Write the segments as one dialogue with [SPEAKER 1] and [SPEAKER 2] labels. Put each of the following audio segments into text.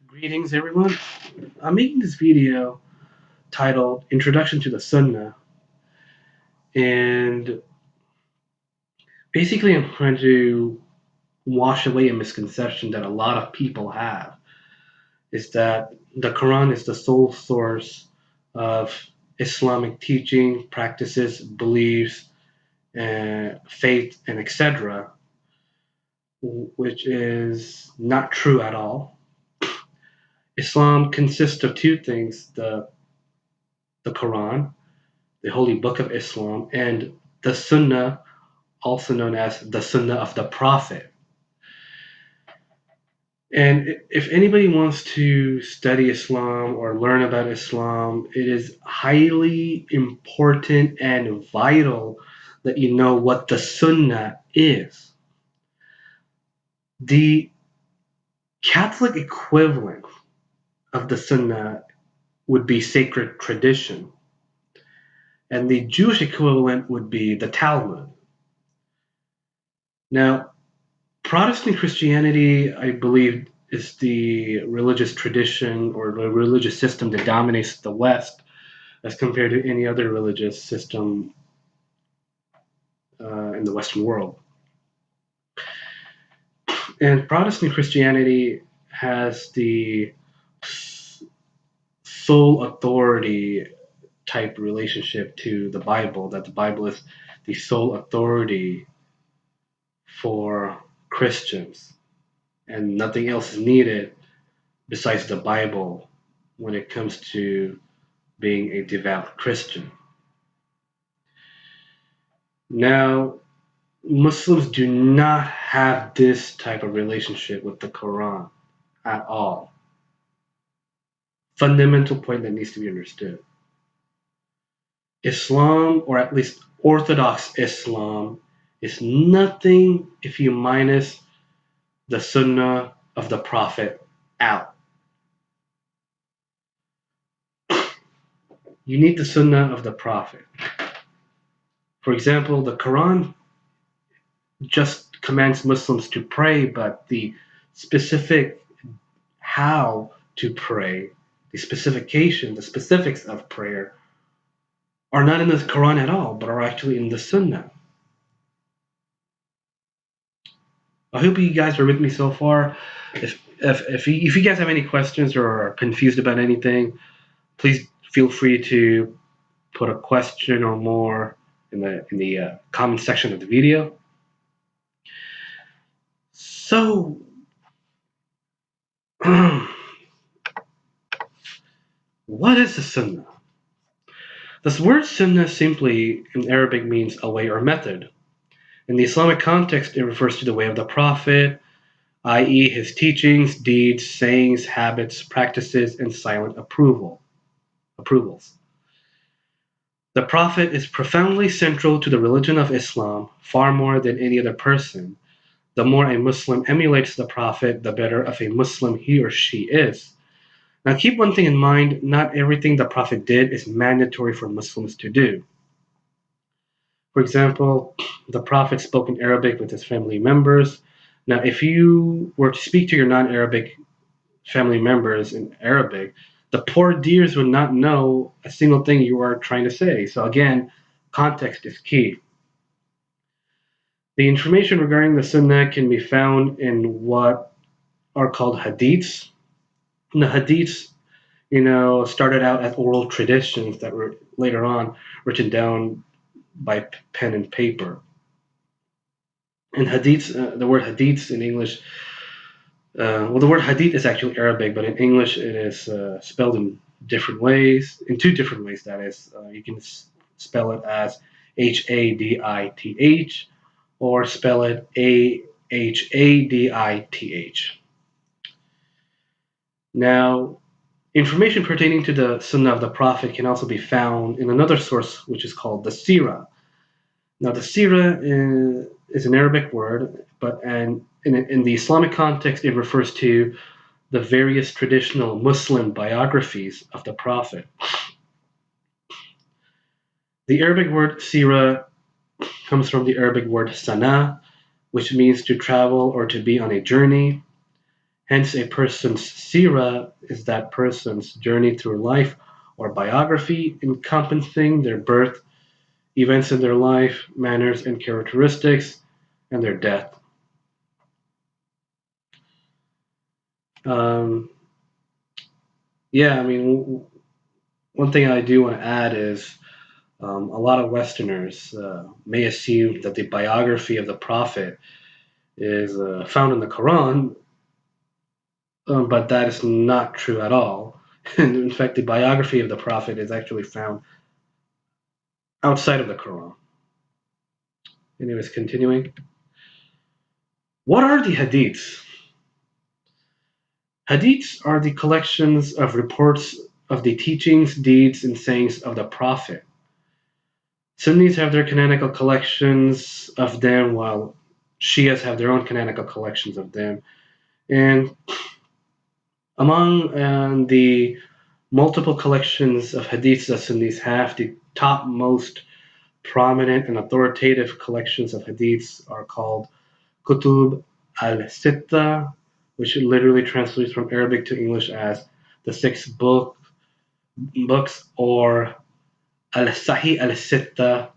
[SPEAKER 1] Greetings, everyone. I'm making this video titled Introduction to the Sunnah, and basically, I'm trying to wash away a misconception that a lot of people have is that the Quran is the sole source of Islamic teaching, practices, beliefs, faith, and etc., which is not true at all. Islam consists of two things: the Quran, the Holy Book of Islam, and the Sunnah, also known as the Sunnah of the Prophet. And if anybody wants to study Islam or learn about Islam, it is highly important and vital that you know what the Sunnah is. The Catholic equivalent of the Sunnah would be sacred tradition, and the Jewish equivalent would be the Talmud. Now, Protestant Christianity, I believe, is the religious tradition or the religious system that dominates the West as compared to any other religious system in the Western world. And Protestant Christianity has the sole authority type relationship to the Bible, that the Bible is the sole authority for Christians, and nothing else is needed besides the Bible when it comes to being a devout Christian. Now, Muslims do not have this type of relationship with the Quran at all. Fundamental point that needs to be understood. Islam, or at least Orthodox Islam, is nothing if you minus the Sunnah of the Prophet out. You need the Sunnah of the Prophet. For example, the Quran just commands Muslims to pray, but the specific how to pray, the specifics of prayer are not in the Quran at all, but are actually in the Sunnah. I hope you guys are with me so far. If you guys have any questions or are confused about anything, please feel free to put a question or more in the comment section of the video. So, what is the Sunnah? This word Sunnah simply in Arabic means a way or method. In the Islamic context, it refers to the way of the Prophet, i.e., his teachings, deeds, sayings, habits, practices, and silent approvals. The Prophet is profoundly central to the religion of Islam, far more than any other person. The more a Muslim emulates the Prophet, the better of a Muslim he or she is. Now keep one thing in mind, not everything the Prophet did is mandatory for Muslims to do. For example, the Prophet spoke in Arabic with his family members. Now, if you were to speak to your non-Arabic family members in Arabic, the poor dears would not know a single thing you are trying to say. So again, context is key. The information regarding the Sunnah can be found in what are called hadiths. And the hadiths, started out as oral traditions that were later on written down by pen and paper. And hadiths, the word hadiths in English, the word hadith is actually Arabic, but in English it is spelled in different ways, in two different ways, that is. You can spell it as Hadith or spell it Ahadith. Now, information pertaining to the Sunnah of the Prophet can also be found in another source, which is called the Sirah. Now, the Sirah is an Arabic word, but in the Islamic context, it refers to the various traditional Muslim biographies of the Prophet. The Arabic word Sirah comes from the Arabic word Sunnah, which means to travel or to be on a journey. Hence, a person's sira is that person's journey through life or biography encompassing their birth, events in their life, manners and characteristics, and their death. Um, yeah, I mean, one thing I do want to add is a lot of Westerners may assume that the biography of the Prophet is found in the Quran, but that is not true at all. And in fact, the biography of the Prophet is actually found outside of the Quran. Anyways, continuing. What are the hadiths? Hadiths are the collections of reports of the teachings, deeds, and sayings of the Prophet. Sunnis have their canonical collections of them, while Shias have their own canonical collections of them. And among the multiple collections of hadiths that Sunnis have, the top most prominent and authoritative collections of hadiths are called Kutub al-Sitta, which literally translates from Arabic to English as the books, or al-Sahih al-Sitta,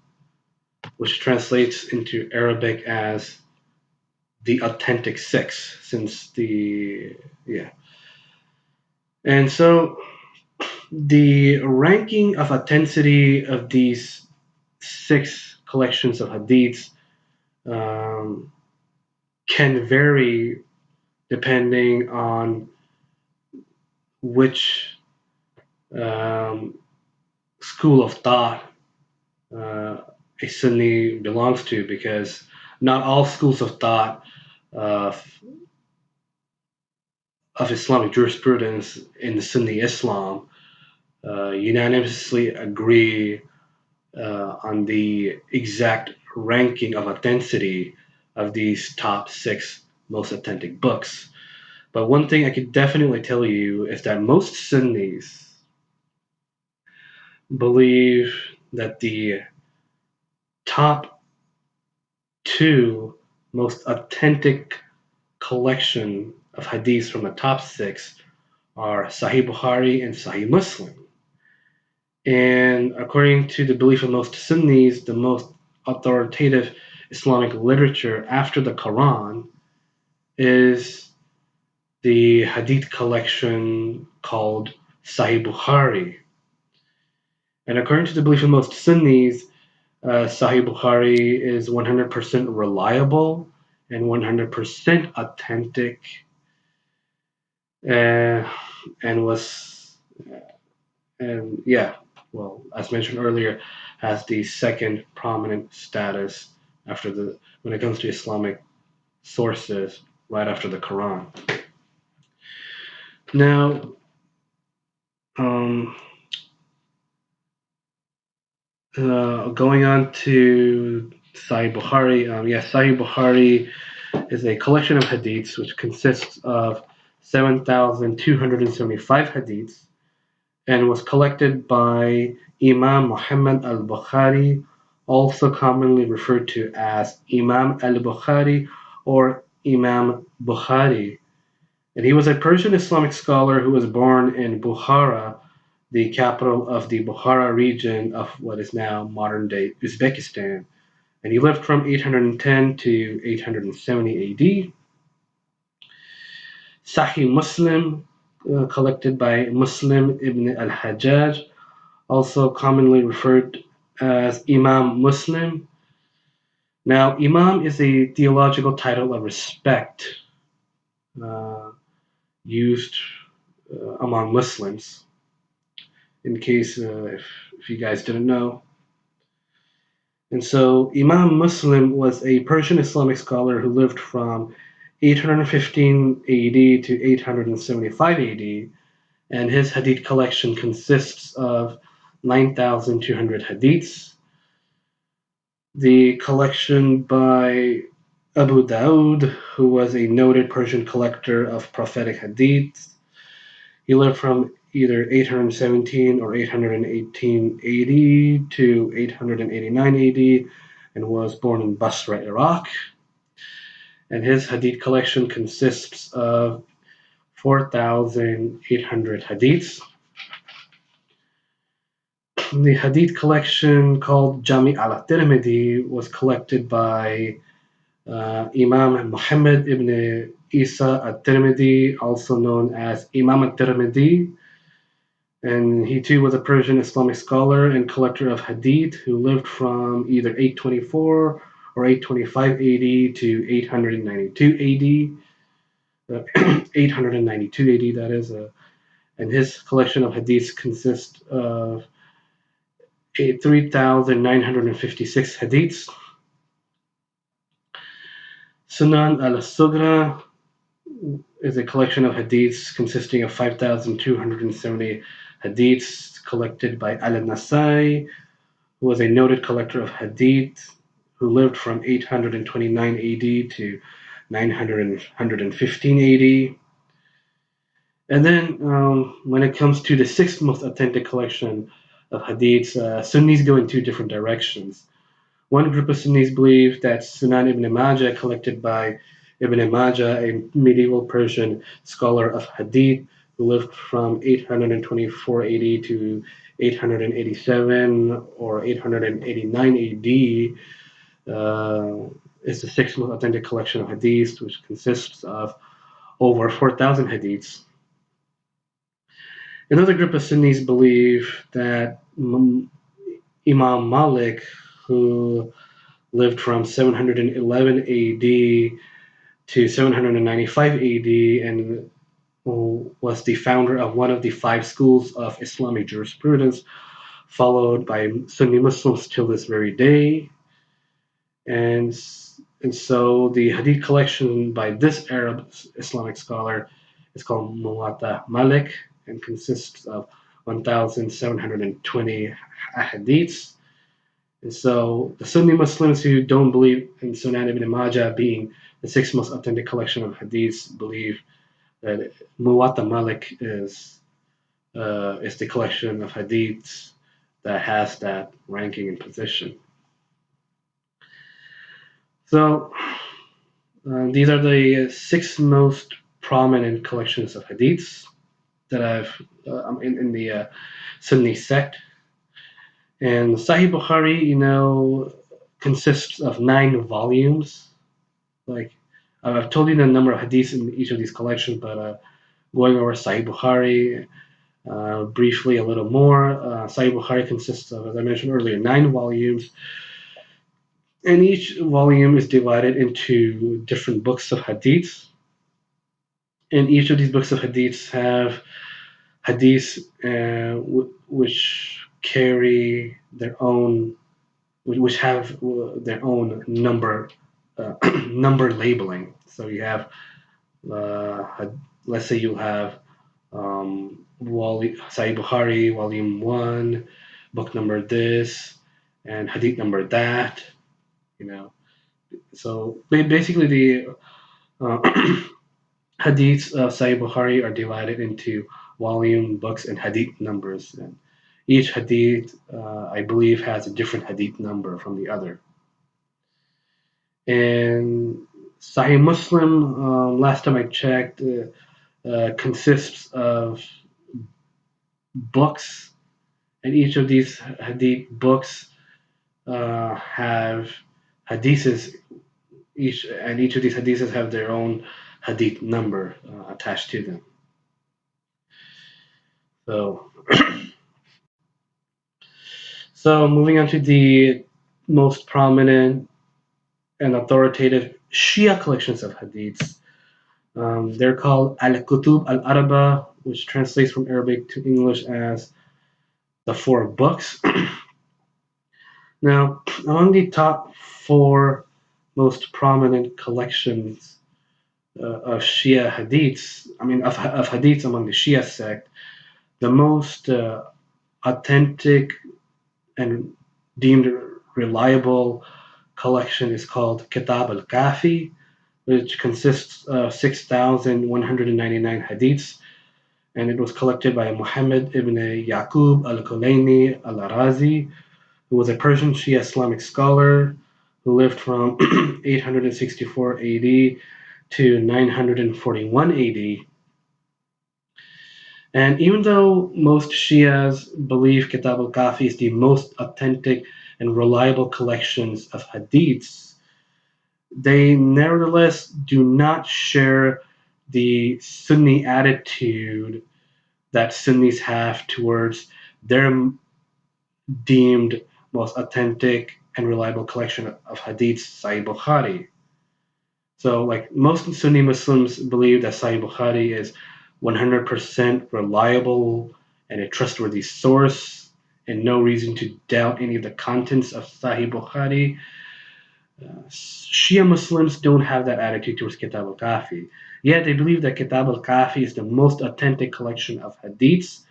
[SPEAKER 1] which translates into Arabic as the authentic six, since the yeah. And so the ranking of authenticity of these six collections of hadiths um, can vary depending on which um, school of thought uh, a Sunni belongs to, because not all schools of thought uh, of Islamic jurisprudence in Sunni Islam unanimously agree on the exact ranking of authenticity of these top six most authentic books. But one thing I could definitely tell you is that most Sunnis believe that the top two most authentic collection of hadiths from the top six are Sahih Bukhari and Sahih Muslim. And according to the belief of most Sunnis, the most authoritative Islamic literature after the Quran is the hadith collection called Sahih Bukhari. And according to the belief of most Sunnis, Sahih Bukhari is 100% reliable and 100% authentic, uh, and was, and yeah, well, as mentioned earlier, has the second prominent status after the when it comes to Islamic sources, right after the Quran. Now, um, going on to Sahih Bukhari, Sahih Bukhari is a collection of hadiths which consists of 7,275 hadiths and was collected by Imam Muhammad al-Bukhari, also commonly referred to as Imam al-Bukhari or Imam Bukhari. And he was a Persian Islamic scholar who was born in Bukhara, the capital of the Bukhara region of what is now modern-day Uzbekistan. And he lived from 810 to 870 AD. Sahih Muslim, collected by Muslim ibn al-Hajjaj, also commonly referred as Imam Muslim. Now, Imam is a theological title of respect uh, used among Muslims. In case if you guys didn't know. And so Imam Muslim was a Persian Islamic scholar who lived from 815 AD to 875 AD, and his hadith collection consists of 9,200 hadiths. The collection by Abu Daud, who was a noted Persian collector of prophetic hadiths. He lived from either 817 or 818 AD to 889 AD and was born in Basra, Iraq. And his hadith collection consists of 4,800 hadiths. The hadith collection called Jami al-Tirmidhi was collected by Imam Muhammad ibn Isa al-Tirmidhi, also known as Imam al-Tirmidhi, and he too was a Persian Islamic scholar and collector of hadith who lived from either 824 or 825 AD to 892 AD. 892 AD, that is, and his collection of hadiths consists of 3,956 hadiths. Sunan al-Sugra is a collection of hadiths consisting of 5,270 hadiths collected by al-Nasai, who was a noted collector of hadith who lived from 829 AD to 915 AD. And then when it comes to the sixth most authentic collection of hadiths, Sunnis go in two different directions. One group of Sunnis believe that Sunan ibn Majah, collected by Ibn Majah, a medieval Persian scholar of hadith who lived from 824 AD to 887 or 889 AD, is the sixth most authentic collection of hadiths, which consists of over 4,000 hadiths. Another group of Sunnis believe that Imam Malik, who lived from 711 AD to 795 AD and was the founder of one of the five schools of Islamic jurisprudence, followed by Sunni Muslims till this very day. And, and so the hadith collection by this Arab Islamic scholar is called Muwatta Malik and consists of 1,720 hadiths. And so the Sunni Muslims who don't believe in Sunan ibn Majah being the sixth most authentic collection of hadiths believe that Muwatta Malik is the collection of hadiths that has that ranking and position. So these are the six most prominent collections of hadiths that I've in the Sunni sect. And Sahih Bukhari, consists of 9 volumes. Like I've told you the number of hadiths in each of these collections, but going over Sahih Bukhari briefly a little more. Sahih Bukhari consists of, as I mentioned earlier, 9 volumes. And each volume is divided into different books of hadiths. And each of these books of hadiths have hadiths which carry their own, which have their own number number labeling. So you have, let's say you have Sahih Bukhari, volume 1, book number this, and hadith number that. So basically the hadiths of Sahih Bukhari are divided into volume, books, and hadith numbers. And each hadith, I believe, has a different hadith number from the other. And Sahih Muslim, last time I checked, consists of books, and each of these hadith books have hadiths. Each of these hadiths have their own hadith number attached to them. So moving on to the most prominent and authoritative Shia collections of hadiths. They're called Al-Kutub al-Arba, which translates from Arabic to English as the 4 books. Now, among the top 4 most prominent collections of Shia hadiths, of hadiths among the Shia sect, the most authentic and deemed reliable collection is called Kitab al-Kafi, which consists of 6,199 hadiths, and it was collected by Muhammad ibn Yaqub al-Kulayni al-Arazi, who was a Persian Shia Islamic scholar who lived from 864 AD to 941 AD. And even though most Shias believe Kitab al-Kafi is the most authentic and reliable collections of hadiths, they nevertheless do not share the Sunni attitude that Sunnis have towards their deemed most authentic and reliable collection of hadiths, Sahih Bukhari. So, like most Sunni Muslims believe that Sahih Bukhari is 100% reliable and a trustworthy source, and no reason to doubt any of the contents of Sahih Bukhari. Shia Muslims don't have that attitude towards Kitab al-Kafi. Yet they believe that Kitab al-Kafi is the most authentic collection of hadiths,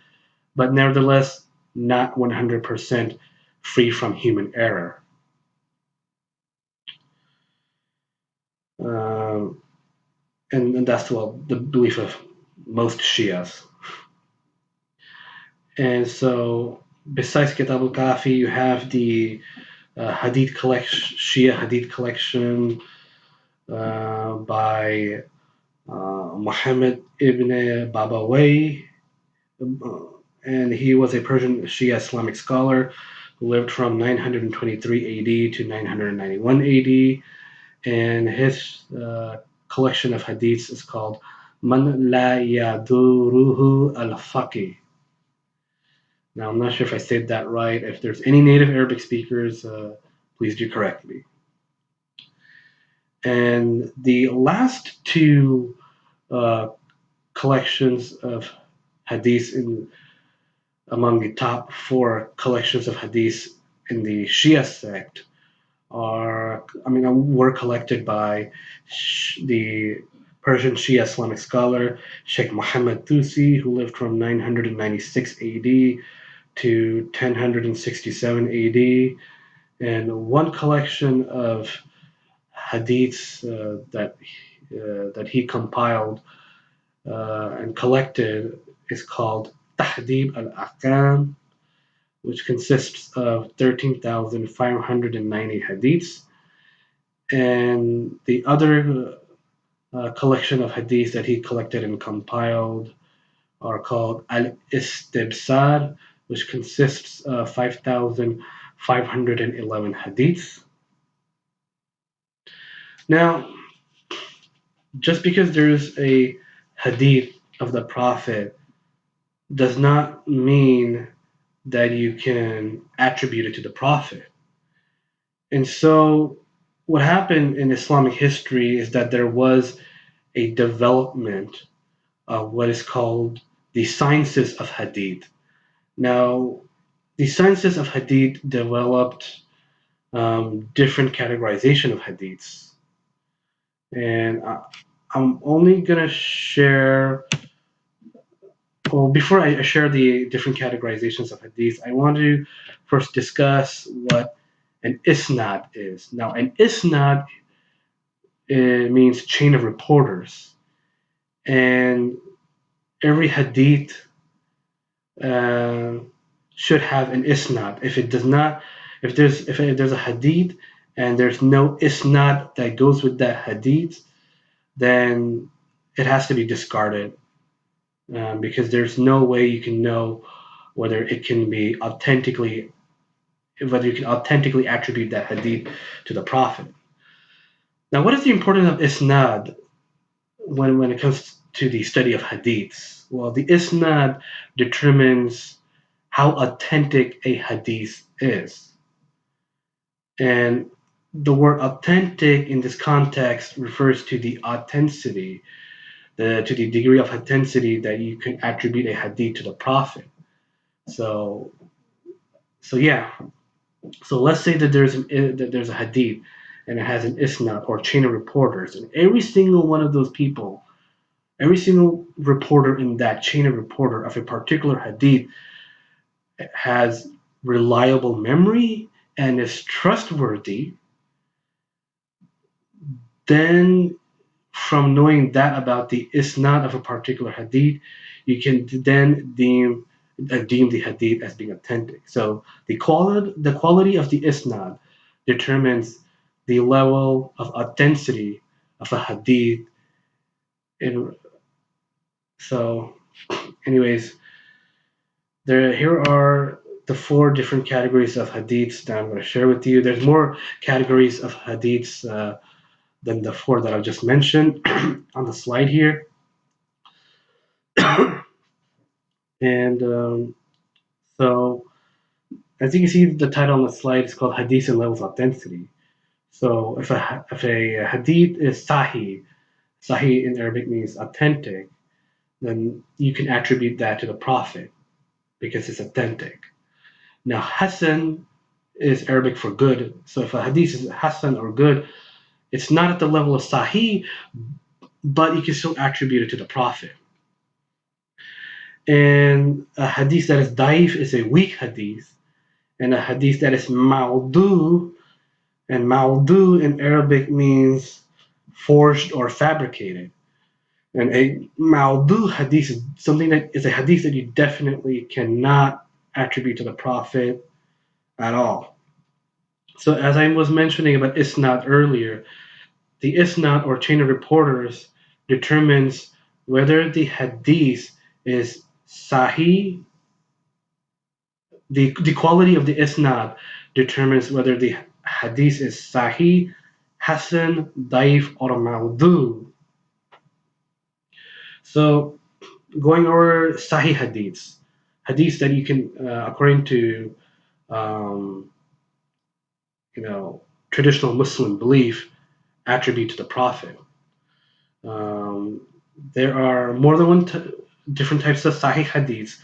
[SPEAKER 1] but nevertheless not 100% free from human error. Um, and that's well the belief of most Shias. And so, besides Kitab al-Kafi, you have the Hadith collection, Shia Hadith collection by Muhammad ibn Babawayh, and he was a Persian Shia Islamic scholar who lived from 923 AD to 991 AD, and his collection of hadiths is called Man La Yaduruhu al-Faqih. Now, I'm not sure if I said that right. If there's any native Arabic speakers, please do correct me. And the last two uh, collections of hadiths among the top four collections of hadiths in the Shia sect were collected by the Persian Shia Islamic scholar Sheikh Muhammad Tusi, who lived from 996 AD to 1067 AD, and one collection of hadiths that he compiled and collected is called Tahdib al-Ahkam, which consists of 13,590 hadiths. And the other collection of hadiths that he collected and compiled are called Al-Istibsar, which consists of 5,511 hadiths. Now, just because there's a hadith of the Prophet does not mean that you can attribute it to the Prophet. And so, what happened in Islamic history is that there was a development of what is called the sciences of hadith. Now, the sciences of hadith developed different categorization of hadiths. And I'm only going to share, well, before I share the different categorizations of hadith, I want to first discuss what an isnad is. Now, an isnad means chain of reporters, and every hadith uh, should have an isnad. If it does not, if there's a hadith and there's no isnad that goes with that hadith, then it has to be discarded because there's no way you can know whether it can be authentically whether you can authentically attribute that hadith to the Prophet. Now, what is the importance of isnad when it comes to the study of hadiths? Well, the isnad determines how authentic a hadith is. And the word authentic in this context refers to the authenticity, to the degree of authenticity that you can attribute a hadith to the Prophet. So, so yeah. So let's say that there's a hadith and it has an isnad or chain of reporters, and every single one of those people, every single reporter in that chain of reporter of a particular hadith has reliable memory and is trustworthy, then from knowing that about the isnad of a particular hadith, you can then deem the hadith as being authentic. So the quality of the isnad determines the level of authenticity of a hadith. In so Anyways, here are the four different categories of hadiths that I'm going to share with you. There's more categories of hadiths than the four that I've just mentioned on the slide here. And so, as you can see, the title on the slide is called Hadith and Levels of Authenticity. So, if a hadith is sahih, sahih in Arabic means authentic, then you can attribute that to the Prophet because it's authentic. Now, Hasan is Arabic for good. So, if a hadith is Hasan or good, it's not at the level of sahih, but you can still attribute it to the Prophet. And a hadith that is daif is a weak hadith, and a hadith that is ma'du, and ma'du in Arabic means forged or fabricated. And a ma'du hadith is something that is a hadith that you definitely cannot attribute to the Prophet at all. So as I was mentioning about isnad earlier, the isnad or chain of reporters determines whether the hadith is sahih. The quality of the isnad determines whether the hadith is sahih, hasan, daif, or maudu. So going over sahih hadiths, hadiths that you can, according to um, you know traditional Muslim belief, attribute to the Prophet. Um, there are more than different types of sahih hadiths.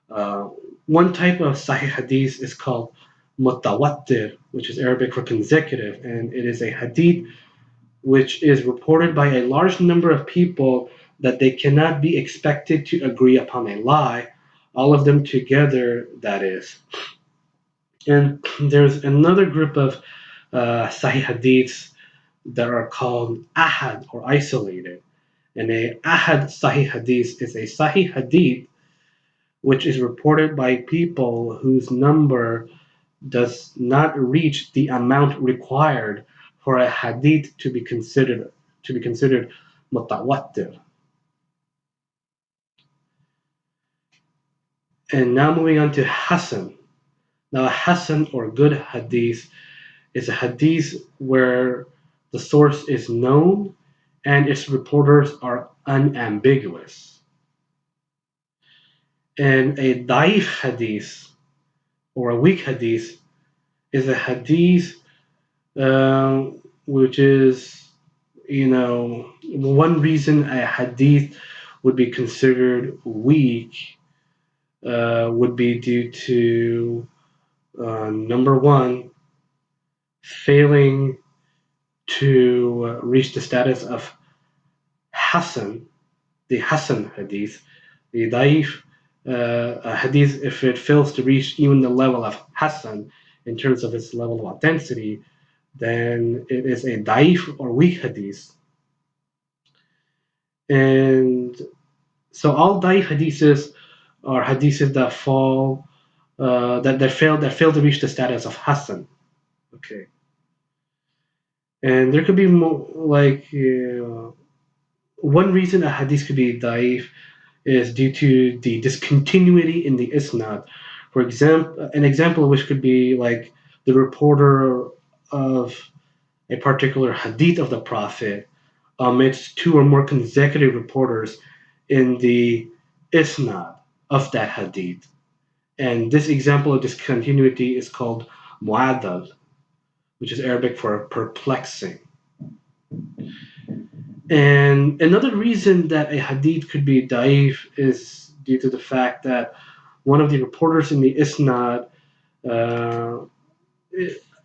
[SPEAKER 1] Uh, One type of Sahih Hadith is called mutawatir, which is Arabic for consecutive, and it is a hadith which is reported by a large number of people that they cannot be expected to agree upon a lie, all of them together, that is. And there's another group of Sahih Hadiths that are called Ahad or isolated. And a Ahad Sahih Hadith is a Sahih Hadith which is reported by people whose number does not reach the amount required for a hadith to be considered mutawatir. And now moving on to Hasan. Now a Hasan or good hadith is a hadith where the source is known and its reporters are unambiguous. And a daif hadith or a weak hadith is a hadith which is, one reason a hadith would be considered weak would be due to number one, failing to reach the status of Hasan, the Hasan hadith. The Daif hadith, if it fails to reach even the level of Hasan in terms of its level of authenticity, then it is a daif or weak hadith. And so all daif hadiths are hadiths that fall that fail to reach the status of Hasan. Okay. And there could be more, like one reason a hadith could be daif is due to the discontinuity in the isnad. For example, an example of which could be like the reporter of a particular hadith of the Prophet amidst two or more consecutive reporters in the isnad of that hadith. And this example of discontinuity is called mu'adal, which is Arabic for perplexing. And another reason that a hadith could be da'if is due to the fact that one of the reporters in the isnad uh,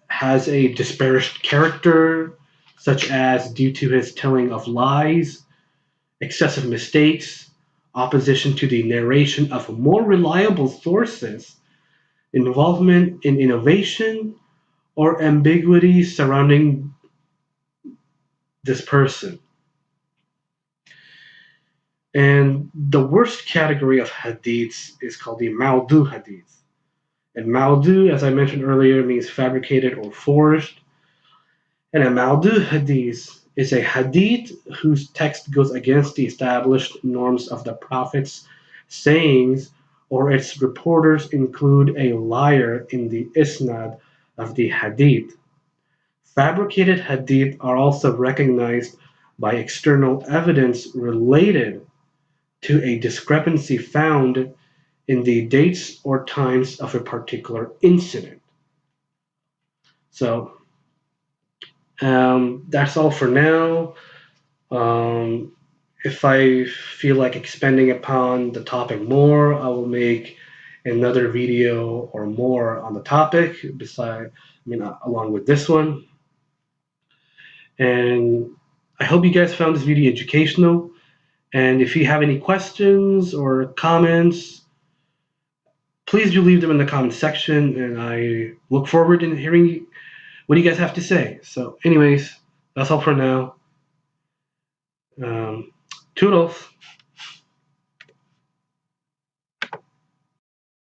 [SPEAKER 1] has a disparaged character, such as due to his telling of lies, excessive mistakes, opposition to the narration of more reliable sources, involvement in innovation, or ambiguity surrounding this person. And the worst category of hadiths is called the Maudu hadith. And Maudu, as I mentioned earlier, means fabricated or forged. And a Maudu hadith is a hadith whose text goes against the established norms of the Prophet's sayings, or its reporters include a liar in the isnad of the hadith. Fabricated hadith are also recognized by external evidence related to a discrepancy found in the dates or times of a particular incident. So that's all for now. Um, if I feel like expanding upon the topic more, I will make another video or more on the topic along with this one. And I hope you guys found this video educational. And if you have any questions or comments, please do leave them in the comment section. And I look forward to hearing what you guys have to say. So, anyways, that's all for now. Toodles.